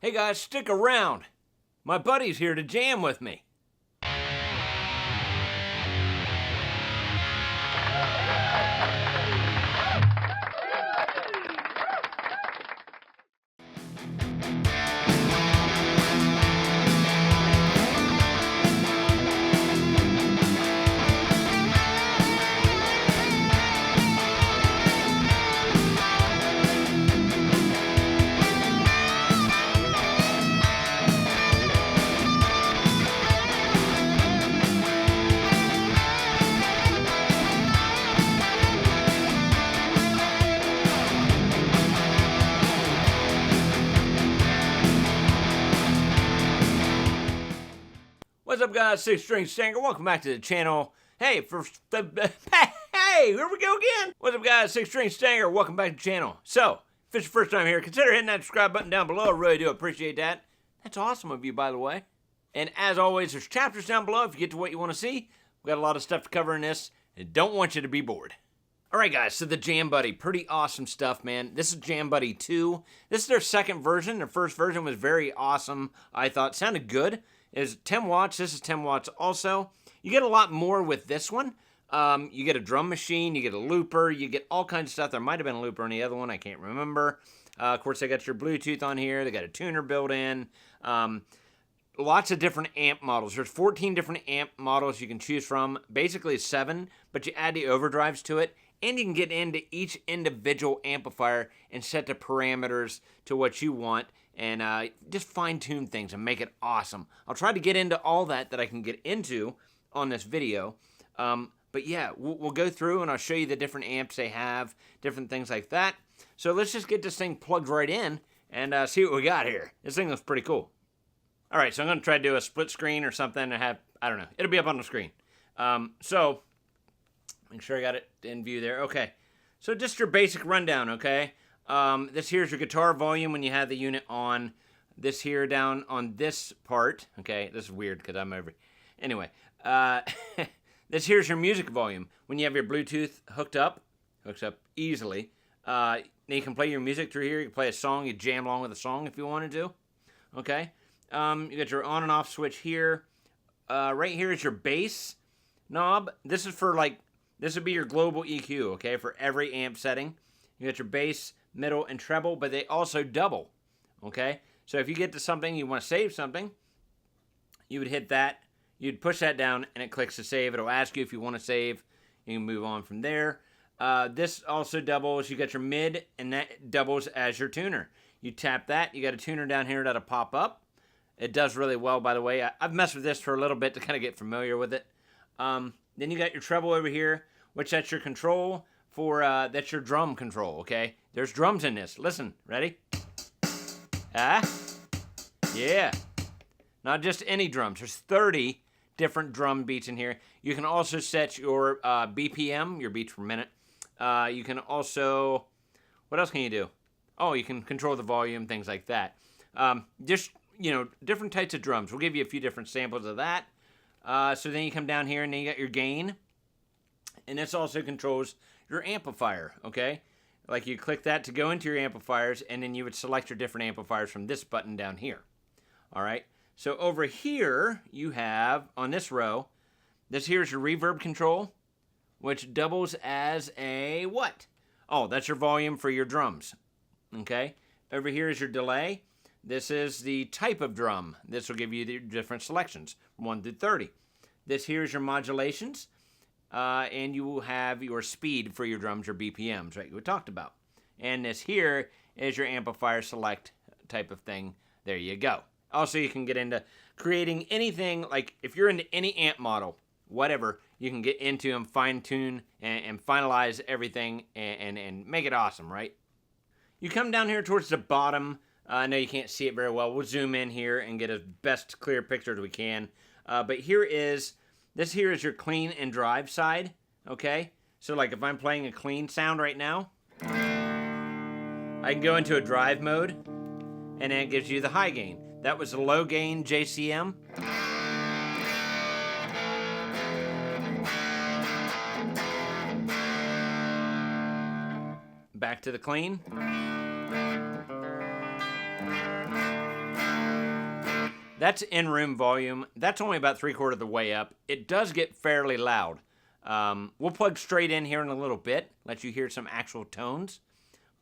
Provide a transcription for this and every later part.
Hey guys, stick around. My buddy's here to jam with me. What's up, guys? Six String Stanger. Welcome back to the channel. Hey, hey, here we go again. What's up, guys? Six String Stanger. Welcome back to the channel. So, if it's your first time here, consider hitting that subscribe button down below. I really do appreciate that. That's awesome of you, by the way. And as always, there's chapters down below if you get to what you want to see. We've got a lot of stuff to cover in this, and don't want you to be bored. All right, guys, so the Jam Buddy, pretty awesome stuff, man. This is Jam Buddy 2. This is their second version. Their first version was very awesome, I thought. Sounded good. It was 10 watts. This is 10 watts also. You get a lot more with this one. You get a drum machine. You get a looper. You get all kinds of stuff. There might have been a looper on the other one. I can't remember. Of course, they got your Bluetooth on here. They got a tuner built in. Lots of different amp models. There's 14 different amp models you can choose from. Basically 7, but you add the overdrives to it. And you can get into each individual amplifier and set the parameters to what you want. And just fine-tune things and make it awesome. I'll try to get into all that I can get into on this video. But yeah, we'll go through and I'll show you the different amps they have, different things like that. So let's just get this thing plugged right in and see what we got here. This thing looks pretty cool. All right, so I'm going to try to do a split screen or something and have, I don't know, it'll be up on the screen. So, make sure I got it in view there. Okay, so just your basic rundown, okay? This here's your guitar volume when you have the unit on. This here down on this part. Okay, this is weird because I'm over. Anyway, this here's your music volume when you have your Bluetooth hooked up. Hooks up easily. Then you can play your music through here. You can play a song. You jam along with a song if you wanted to. Okay. You got your on and off switch here. Right here is your bass knob. This is for this would be your global EQ. Okay, for every amp setting. You got your bass, middle, and treble, but they also double, okay? So if you get to something, you want to save something, you would hit that, you'd push that down, and it clicks to save. It'll ask you if you want to save. You can move on from there. This also doubles. You got your mid, and that doubles as your tuner. You tap that. You got a tuner down here that'll pop up. It does really well, by the way. I've messed with this for a little bit to kind of get familiar with it. Then you got your treble over here, which that's your control. That's your drum control, okay? There's drums in this. Listen, ready? Yeah. Not just any drums. There's 30 different drum beats in here. You can also set your BPM, your beats per minute. You can also, what else can you do? Oh, you can control the volume, things like that. Just, different types of drums. We'll give you a few different samples of that. So then you come down here and then you got your gain. And this also controls your amplifier, okay? Like you click that to go into your amplifiers, and then you would select your different amplifiers from this button down here. All right? So over here, you have, on this row, this here's your reverb control, which doubles as a what? Oh, that's your volume for your drums, okay? Over here is your delay. This is the type of drum. This will give you the different selections, 1 through 30. This here is your modulations. And you will have your speed for your drums, your BPMs, right? We talked about. And this here is your amplifier select type of thing. There you go. Also, you can get into creating anything, like if you're into any amp model, whatever, you can get into and fine-tune and finalize everything and make it awesome, right? You come down here towards the bottom. I know you can't see it very well. We'll zoom in here and get as best clear picture as we can. But this here is your clean and drive side, okay? So like if I'm playing a clean sound right now, I can go into a drive mode, and then it gives you the high gain. That was the low gain JCM. Back to the clean. That's in-room volume. That's only about 3/4 of the way up. It does get fairly loud. We'll plug straight in here in a little bit, let you hear some actual tones.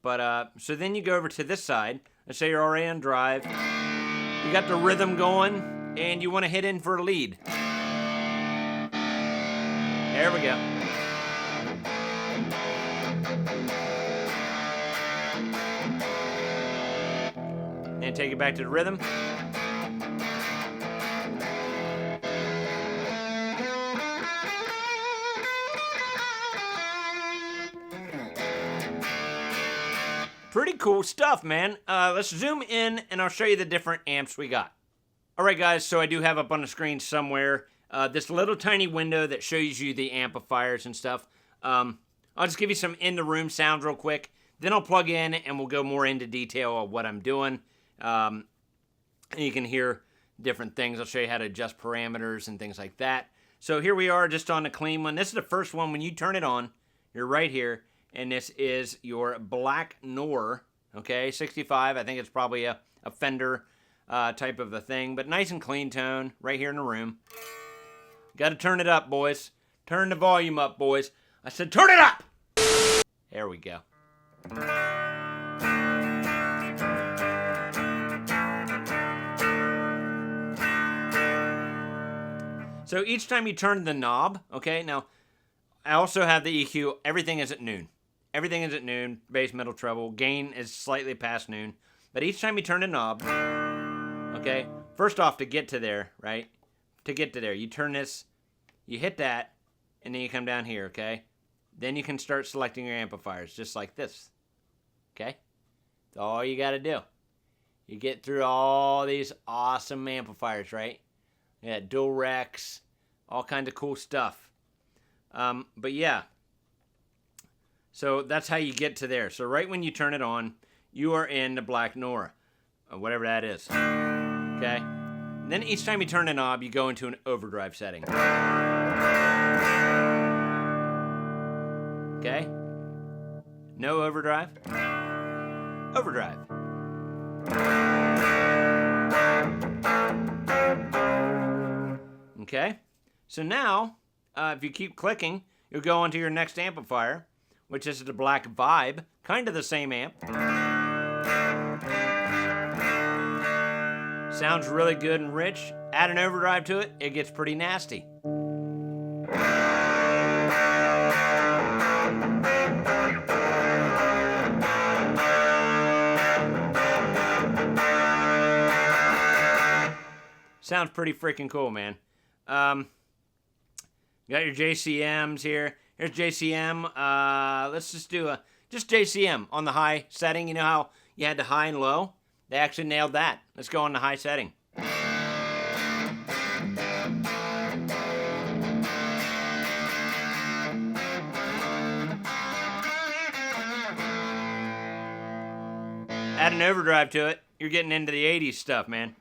But so then you go over to this side. Let's say you're already on drive. You got the rhythm going, and you want to hit in for a lead. There we go. And take it back to the rhythm. Pretty cool stuff, man. Let's zoom in and I'll show you the different amps we got. All right, guys, so I do have up on the screen somewhere this little tiny window that shows you the amplifiers and stuff. I'll just give you some in-the-room sounds real quick. Then I'll plug in and we'll go more into detail of what I'm doing. And you can hear different things. I'll show you how to adjust parameters and things like that. So here we are just on the clean one. This is the first one. When you turn it on, you're right here. And this is your Black Noir, okay, 65. I think it's probably a Fender type of a thing, but nice and clean tone right here in the room. Got to turn it up, boys. Turn the volume up, boys. I said turn it up! There we go. So each time you turn the knob, okay, now I also have the EQ. Everything is at noon. Everything is at noon, bass, middle, treble. Gain is slightly past noon. But each time you turn the knob, okay, first off, to get to there, right? To get to there, you turn this, you hit that, and then you come down here, okay? Then you can start selecting your amplifiers, just like this, okay? That's all you got to do. You get through all these awesome amplifiers, right? Yeah, dual Rex, all kinds of cool stuff. But yeah. So that's how you get to there. So right when you turn it on, you are in the Black Noir, whatever that is. Okay? And then each time you turn the knob, you go into an overdrive setting. Okay? No overdrive. Overdrive. Okay? So now, if you keep clicking, you'll go onto your next amplifier, which is the Black Vibe, kind of the same amp. Sounds really good and rich. Add an overdrive to it, it gets pretty nasty. Sounds pretty freaking cool, man. Got your JCMs here. Here's JCM. Let's just do just JCM on the high setting. You know how you had the high and low? They actually nailed that. Let's go on the high setting. Add an overdrive to it. You're getting into the 80s stuff, man.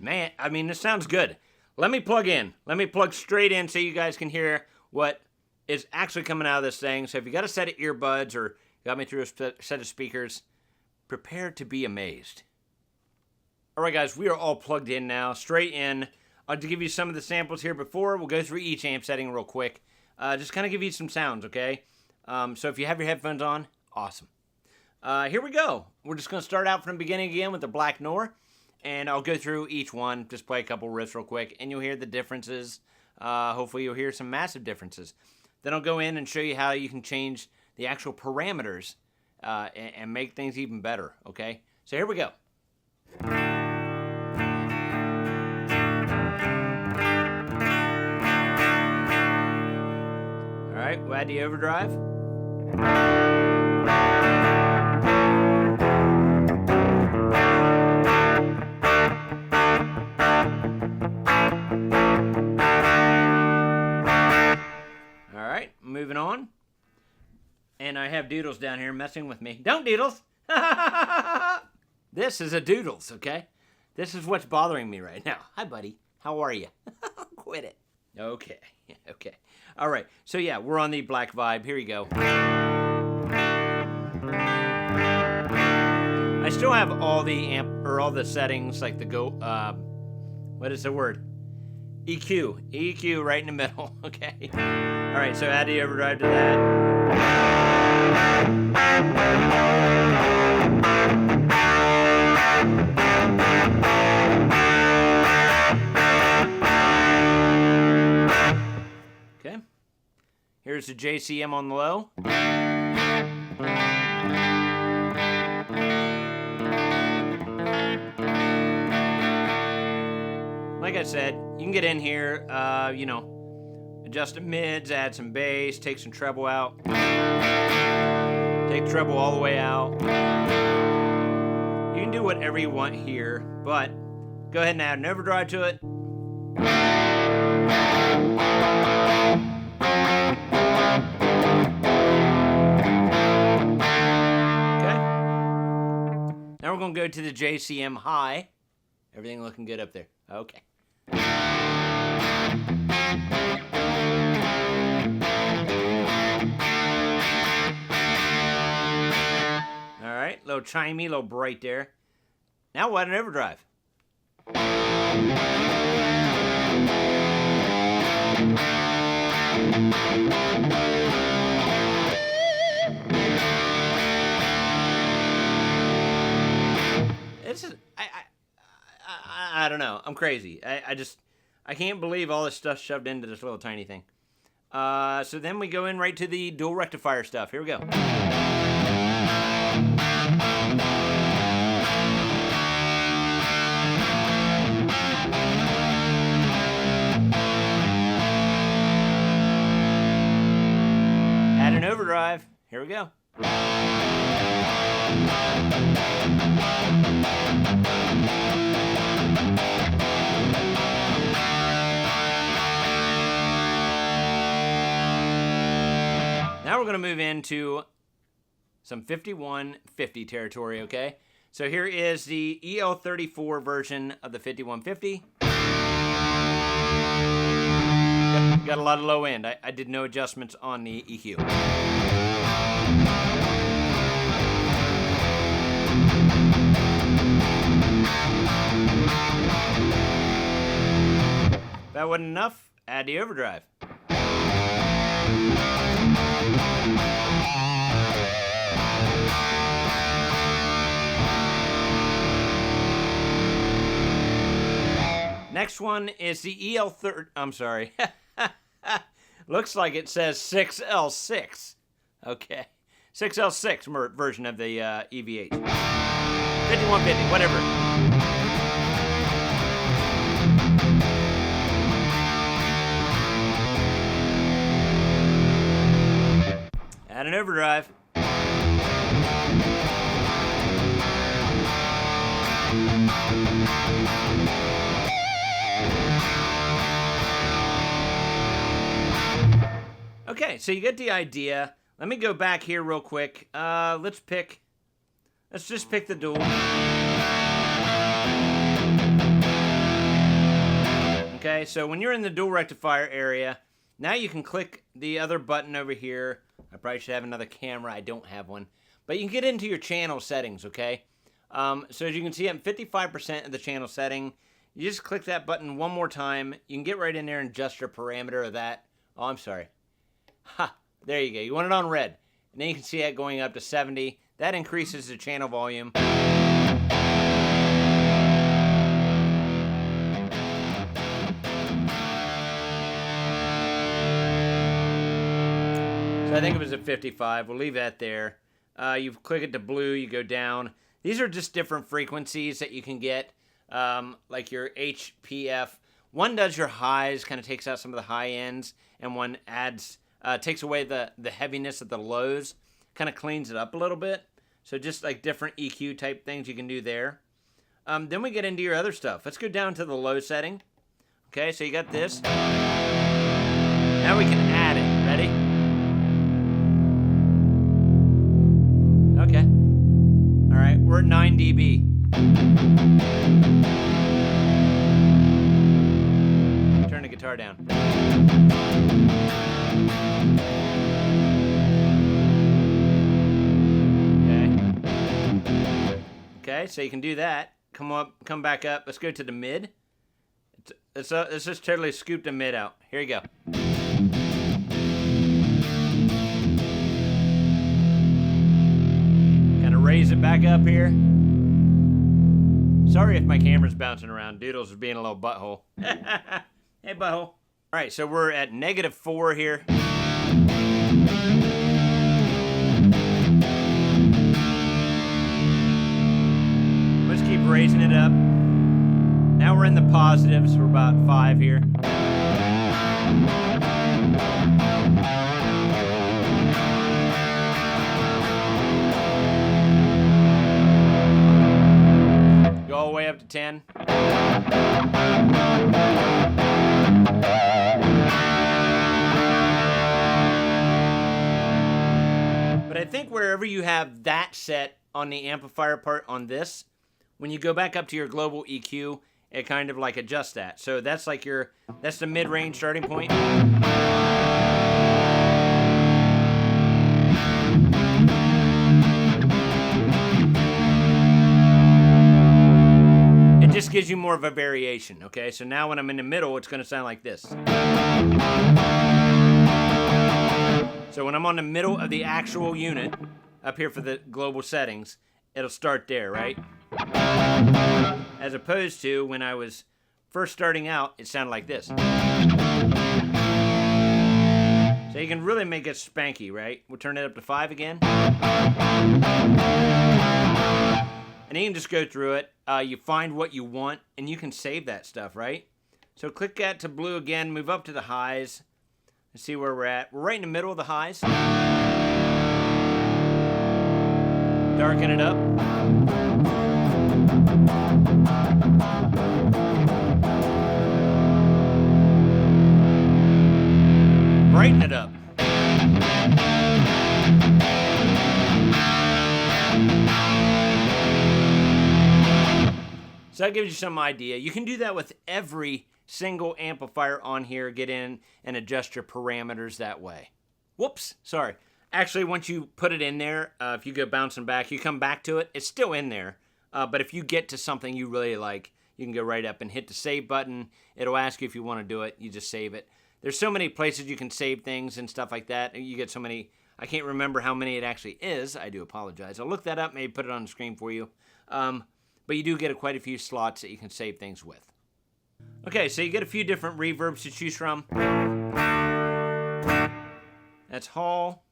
Man, I mean, this sounds good. Let me plug in. Let me plug straight in so you guys can hear what is actually coming out of this thing. So if you got a set of earbuds or got me through a set of speakers, prepare to be amazed. All right, guys, we are all plugged in now, straight in. I'll give you some of the samples here before. We'll go through each amp setting real quick. Just kind of give you some sounds, okay? So if you have your headphones on, awesome. Here we go. We're just going to start out from the beginning again with the Black Noir. And I'll go through each one, just play a couple riffs real quick, and you'll hear the differences. Hopefully you'll hear some massive differences. Then I'll go in and show you how you can change the actual parameters and make things even better, okay? So here we go. All right, we'll add the overdrive. Moving on. And I have Doodles down here messing with me. Don't Doodles! This is a Doodles, okay? This is what's bothering me right now. Hi, buddy. How are you? Quit it. Okay. Okay. All right. So yeah, we're on the black vibe. Here you go. I still have all the all the settings, like the what is the word? EQ right in the middle. Okay. All right. So add the overdrive to that. Okay. Here's the JCM on the low. Like I said, you can get in here, you know, adjust the mids, add some bass, take some treble out. Take treble all the way out. You can do whatever you want here, but go ahead and add an overdrive to it. Okay. Now we're going to go to the JCM high. Everything looking good up there. Okay. Alright, little chimey, little bright there. Now we'll add an overdrive. This is I don't know. I'm crazy. I can't believe all this stuff shoved into this little tiny thing. So then we go in right to the dual rectifier stuff. Here we go. Add an overdrive. Here we go. Now we're going to move into some 5150 territory, okay? So here is the EL34 version of the 5150. Got a lot of low end. I did no adjustments on the EQ. If that wasn't enough, add the overdrive. Next one is the EL30. I'm sorry. Looks like it says 6L6. Okay. 6L6 version of the EVH. 5150, whatever. Add an overdrive. Okay, so you get the idea. Let me go back here real quick. Let's just pick the dual. Okay, so when you're in the dual rectifier area, now you can click the other button over here. I probably should have another camera. I don't have one. But you can get into your channel settings, okay? So as you can see, I'm 55% of the channel setting. You just click that button one more time. You can get right in there and adjust your parameter of that. Oh, I'm sorry. Ha! There you go. You want it on red. And then you can see it going up to 70. That increases the channel volume. So I think it was at 55. We'll leave that there. You click it to blue, you go down. These are just different frequencies that you can get, like your HPF. One does your highs, kind of takes out some of the high ends, and one adds, takes away the heaviness of the lows, kind of cleans it up a little bit. So just like different EQ type things you can do there. Then we get into your other stuff. Let's go down to the low setting. Okay, so you got this. Now we can add it. Ready? Okay. All right, we're at 9 dB. guitar down. Okay, so you can do that. Come back up. Let's go to the mid. Let's just totally scoop the mid out. Here you go. Kind of raise it back up here. Sorry if my camera's bouncing around. Doodles is being a little butthole. Hey, butthole. All right, so we're at -4 here. Let's keep raising it up. Now we're in the positives. We're about 5 here. Go all the way up to 10. But I think wherever you have that set on the amplifier part on this, when you go back up to your global EQ, it kind of like adjusts that. So that's like that's the mid-range starting point. It just gives you more of a variation, okay? So now when I'm in the middle, it's gonna sound like this. So when I'm on the middle of the actual unit, up here for the global settings, it'll start there, right? As opposed to when I was first starting out, it sounded like this. So you can really make it spanky, right? We'll turn it up to 5 again. And you can just go through it. You find what you want, and you can save that stuff, right? So click that to blue again, move up to the highs, and see where we're at. We're right in the middle of the highs. Darken it up. Brighten it up. So that gives you some idea. You can do that with every single amplifier on here. Get in and adjust your parameters that way. Whoops, sorry. Actually, once you put it in there, if you go bouncing back, you come back to it, it's still in there. But if you get to something you really like, you can go right up and hit the save button. It'll ask you if you want to do it. You just save it. There's so many places you can save things and stuff like that. You get so many. I can't remember how many it actually is. I do apologize. I'll look that up, maybe put it on the screen for you. But you do get quite a few slots that you can save things with. Okay, so you get a few different reverbs to choose from. That's hall.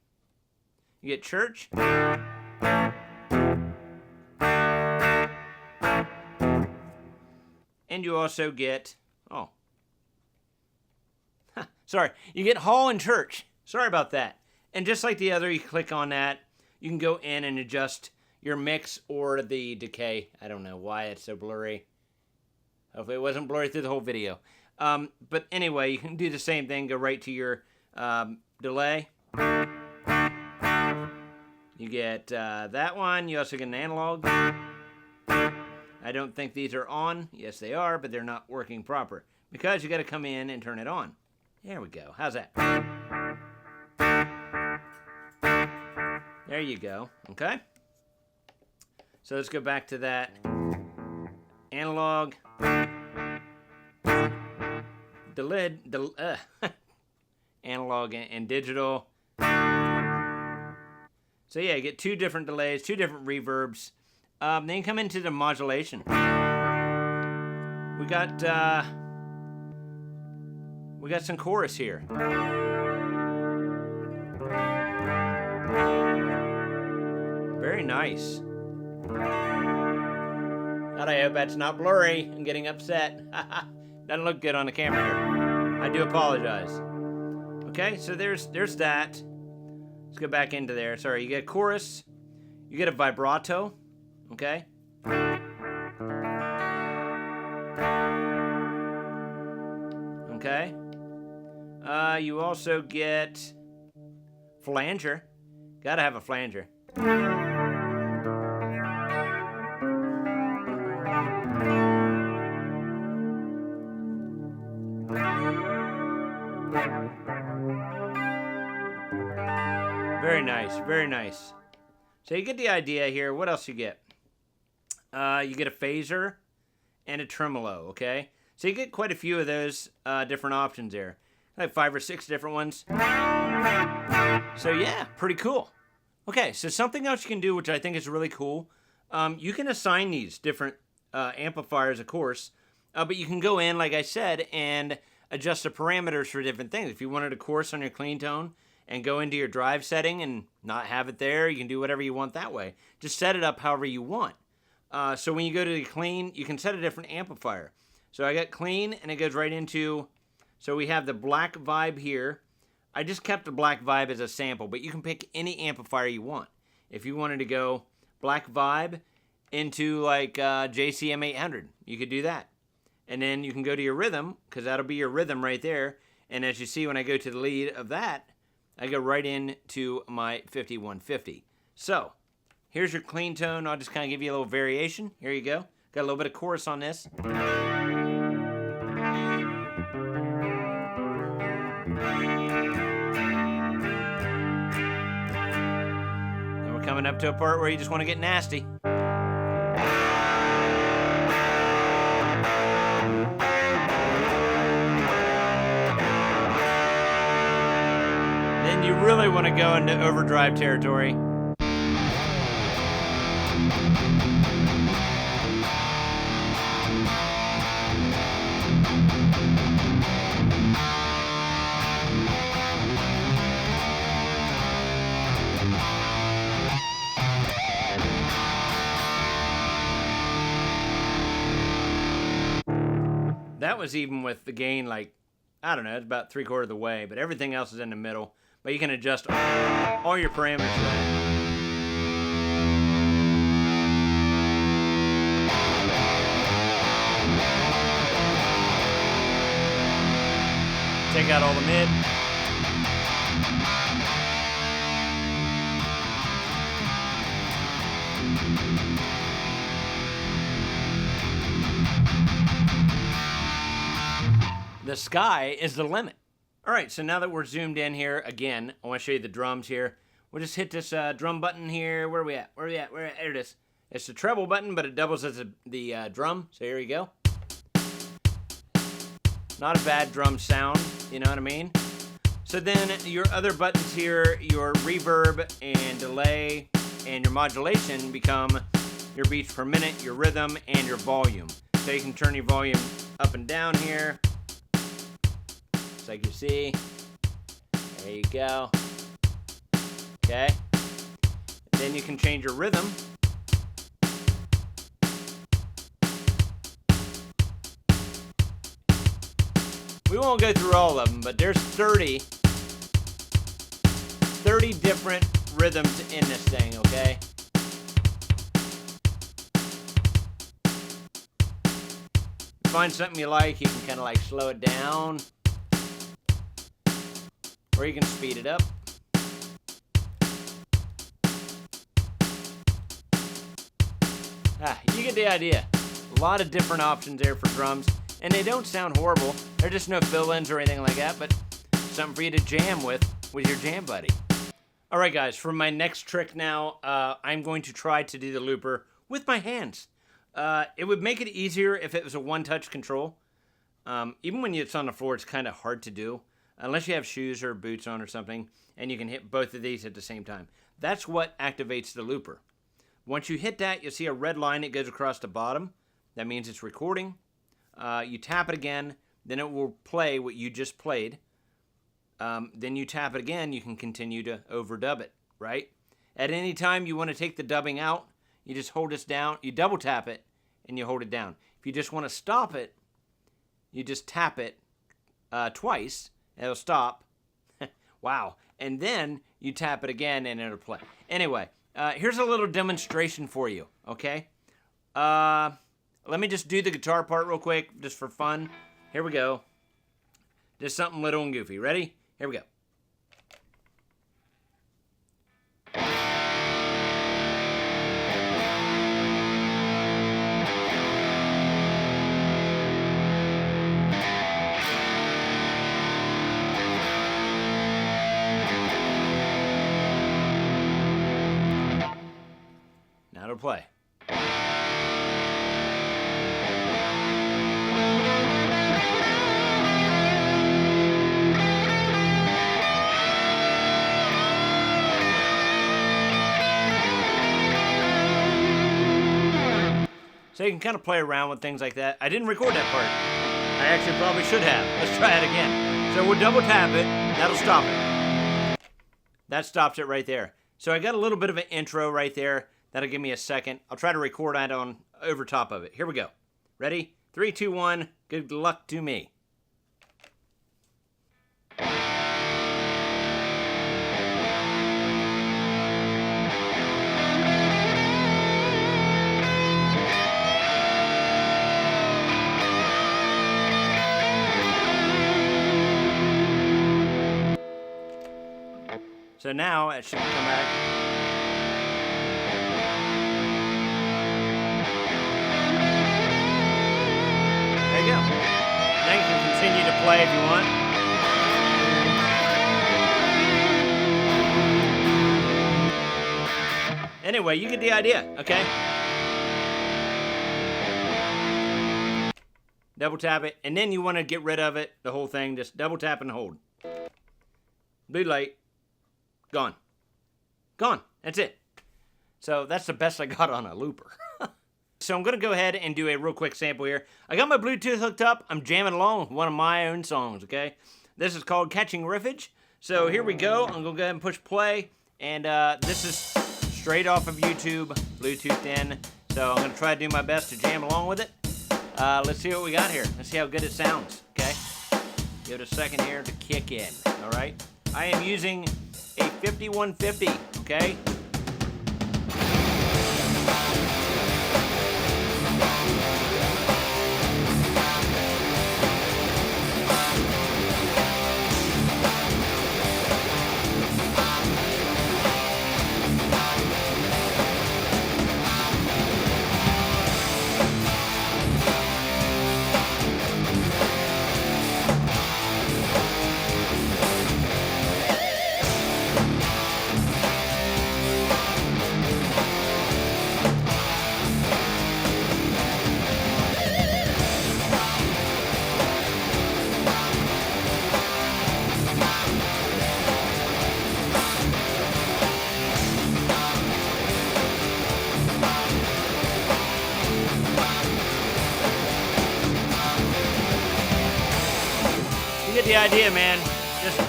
You get church. And you also get, sorry, you get hall and church. Sorry about that. And just like the other, you click on that. You can go in and adjust your mix or the decay. I don't know why it's so blurry. Hopefully it wasn't blurry through the whole video. But anyway, you can do the same thing. Go right to your delay. You get that one. You also get an analog. I don't think these are on. Yes, they are, but they're not working proper because you got to come in and turn it on. There we go. How's that? There you go. Okay. So let's go back to that analog. Analog and digital. So yeah, you get 2 different delays, 2 different reverbs. Then you come into the modulation. We got some chorus here. Very nice. God, I hope that's not blurry. I'm getting upset. Doesn't look good on the camera here. I do apologize. Okay, so there's that. Let's go back into there. Sorry, you get a chorus. You get a vibrato. Okay. Okay. You also get flanger. Gotta have a flanger. Very nice, very nice. So you get the idea here. What else you get? You get a phaser and a tremolo, okay? So you get quite a few of those different options there. Like 5 or 6 different ones. So yeah, pretty cool. Okay, so something else you can do, which I think is really cool, you can assign these different amplifiers, of course, but you can go in, like I said, and adjust the parameters for different things. If you wanted a course on your clean tone and go into your drive setting and not have it there, you can do whatever you want that way. Just set it up however you want. So when you go to the clean, you can set a different amplifier. So I got clean, and it goes right into, so we have the black vibe here. I just kept the black vibe as a sample, but you can pick any amplifier you want. If you wanted to go black vibe into like JCM 800, you could do that. And then you can go to your rhythm, because that'll be your rhythm right there. And as you see, when I go to the lead of that, I go right into my 5150. So here's your clean tone. I'll just kind of give you a little variation. Here you go. Got a little bit of chorus on this. Then we're coming up to a part where you just want to get nasty. Then you really want to go into overdrive territory. That was even with the gain, like, I don't know, it's about 3/4 of the way, but everything else is in the middle. But you can adjust all your parameters to that. Take out all the mid. The sky is the limit. All right, so now that we're zoomed in here, again, I want to show you the drums here. We'll just hit this drum button here. Where are we at? Where are we at? There it is. It's the treble button, but it doubles as the drum. So here you go. Not a bad drum sound, you know what I mean? So then your other buttons here, your reverb and delay and your modulation become your beats per minute, your rhythm, and your volume. So you can turn your volume up and down here. Like you see, there you go. Okay, then you can change your rhythm. We won't go through all of them, but there's 30 different rhythms in this thing, okay? If you find something you like, you can kind of like slow it down. Or you can speed it up. You get the idea. A lot of different options there for drums, and they don't sound horrible. They're just no fill-ins or anything like that, but something for you to jam with your jam buddy. All right, guys, for my next trick now, I'm going to try to do the looper with my hands. It would make it easier if it was a one-touch control. Even when it's on the floor, it's kind of hard to do. Unless you have shoes or boots on or something, and you can hit both of these at the same time. That's what activates the looper. Once you hit that, you'll see a red line that goes across the bottom. That means it's recording. You tap it again, then it will play what you just played. Then you tap it again, you can continue to overdub it, right? At any time you want to take the dubbing out, you just hold this down, you double tap it, and you hold it down. If you just want to stop it, you just tap it twice, it'll stop. Wow. And then you tap it again and it'll play. Anyway, here's a little demonstration for you, okay? Let me just do the guitar part real quick, just for fun. Here we go. Just something little and goofy. Ready? Here we go. play. So you can kind of play around with things like that. I didn't record that part. I actually probably should have. Let's try it again. So we'll double tap it. That'll stop it. That stops it right there. So I got a little bit of an intro right there. That'll give me a second. I'll try to record that on over top of it. Here we go. Ready? 3, 2, 1. Good luck to me. So now it should come back. There you go. Now you can continue to play if you want. Anyway, you get the idea, okay? Double tap it, and then you want to get rid of it, the whole thing. Just double tap and hold. Blue light. Gone. Gone. That's it. So that's the best I got on a looper. So I'm going to go ahead and do a real quick sample here. I got my Bluetooth hooked up. I'm jamming along with one of my own songs, okay? This is called Catching Riffage. So here we go. I'm going to go ahead and push play. And this is straight off of YouTube, Bluetooth in. So I'm going to try to do my best to jam along with it. Let's see what we got here. Let's see how good it sounds, okay? Give it a second here to kick in, all right? I am using a 5150, okay? You get the idea, man. Just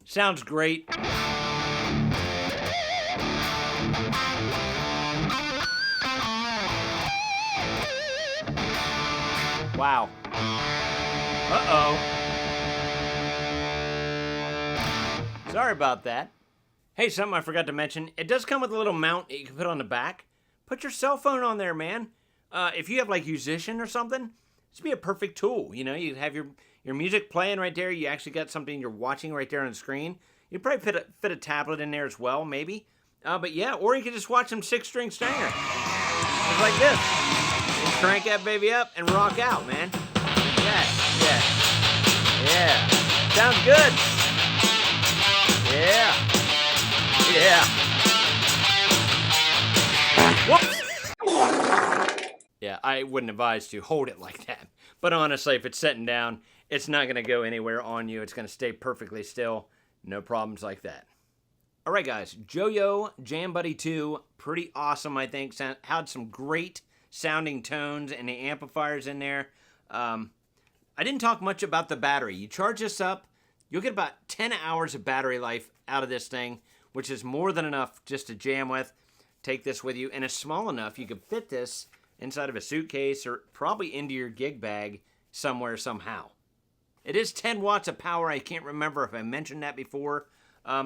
sounds great. Wow. Uh-oh. Sorry about that. Hey, something I forgot to mention. It does come with a little mount that you can put on the back. Put your cell phone on there, man. If you have like Musician or something, this would be a perfect tool. You know, you have your music playing right there. You actually got something you're watching right there on the screen. You'd probably fit a tablet in there as well, maybe. But yeah, or you could just watch some 6-string Stanger. Just like this. You crank that baby up and rock out, man. Yeah, yeah, yeah. Sounds good. Yeah, yeah. Whoops. Yeah, I wouldn't advise to hold it like that. But honestly, if it's sitting down, it's not going to go anywhere on you. It's going to stay perfectly still. No problems like that. All right, guys. yourJAM Buddy 2, pretty awesome, I think. Had some great sounding tones and the amplifiers in there. I didn't talk much about the battery. You charge this up, you'll get about 10 hours of battery life out of this thing, which is more than enough just to jam with. Take this with you, and it's small enough you could fit this inside of a suitcase or probably into your gig bag somewhere somehow. It is 10 watts of power. I can't remember if I mentioned that before.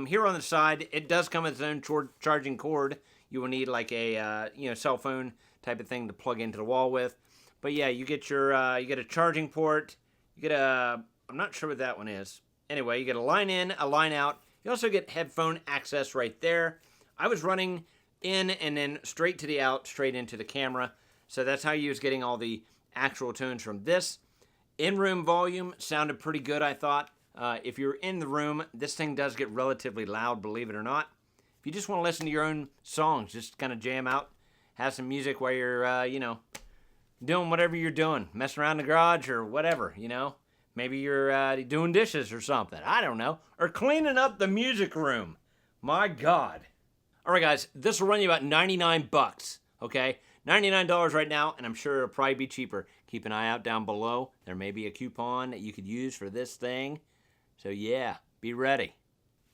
Here on the side, it does come with its own charging cord. You will need like a cell phone type of thing to plug into the wall with. But yeah, you get you get a charging port. You get I'm not sure what that one is. Anyway, you get a line in, a line out. You also get headphone access right there. I was running in and then straight to the out, straight into the camera. So that's how you was getting all the actual tones from this. In-room volume sounded pretty good, I thought. If you're in the room, this thing does get relatively loud, believe it or not. If you just want to listen to your own songs, just kind of jam out, have some music while you're, doing whatever you're doing, messing around in the garage or whatever, Maybe you're doing dishes or something. I don't know. Or cleaning up the music room. My God. All right, guys, this will run you about 99 bucks, okay? $99 right now, and I'm sure it'll probably be cheaper. Keep an eye out down below. There may be a coupon that you could use for this thing. So, yeah, be ready.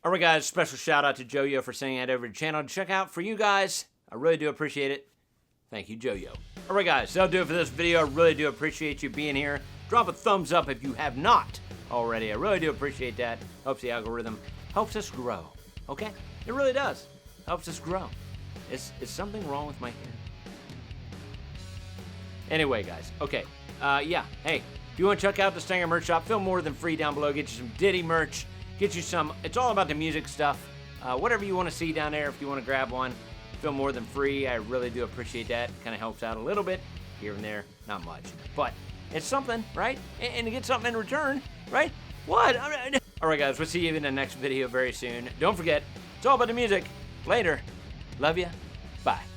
All right, guys, special shout out to JoYo for sending that over to the channel to check out for you guys. I really do appreciate it. Thank you, JoYo. All right, guys, that'll do it for this video. I really do appreciate you being here. Drop a thumbs up if you have not already. I really do appreciate that. Helps the algorithm. Helps us grow, okay? It really does. Helps us grow. Is something wrong with my hair? Anyway, guys, okay. Yeah, hey, if you want to check out the Stanger merch shop, feel more than free down below. Get you some Diddy merch. Get you some, it's all about the music stuff. Whatever you want to see down there, if you want to grab one, feel more than free. I really do appreciate that. Kind of helps out a little bit here and there. Not much. But it's something, right? And to get something in return, right? What? All right, guys, we'll see you in the next video very soon. Don't forget, it's all about the music. Later. Love ya. Bye.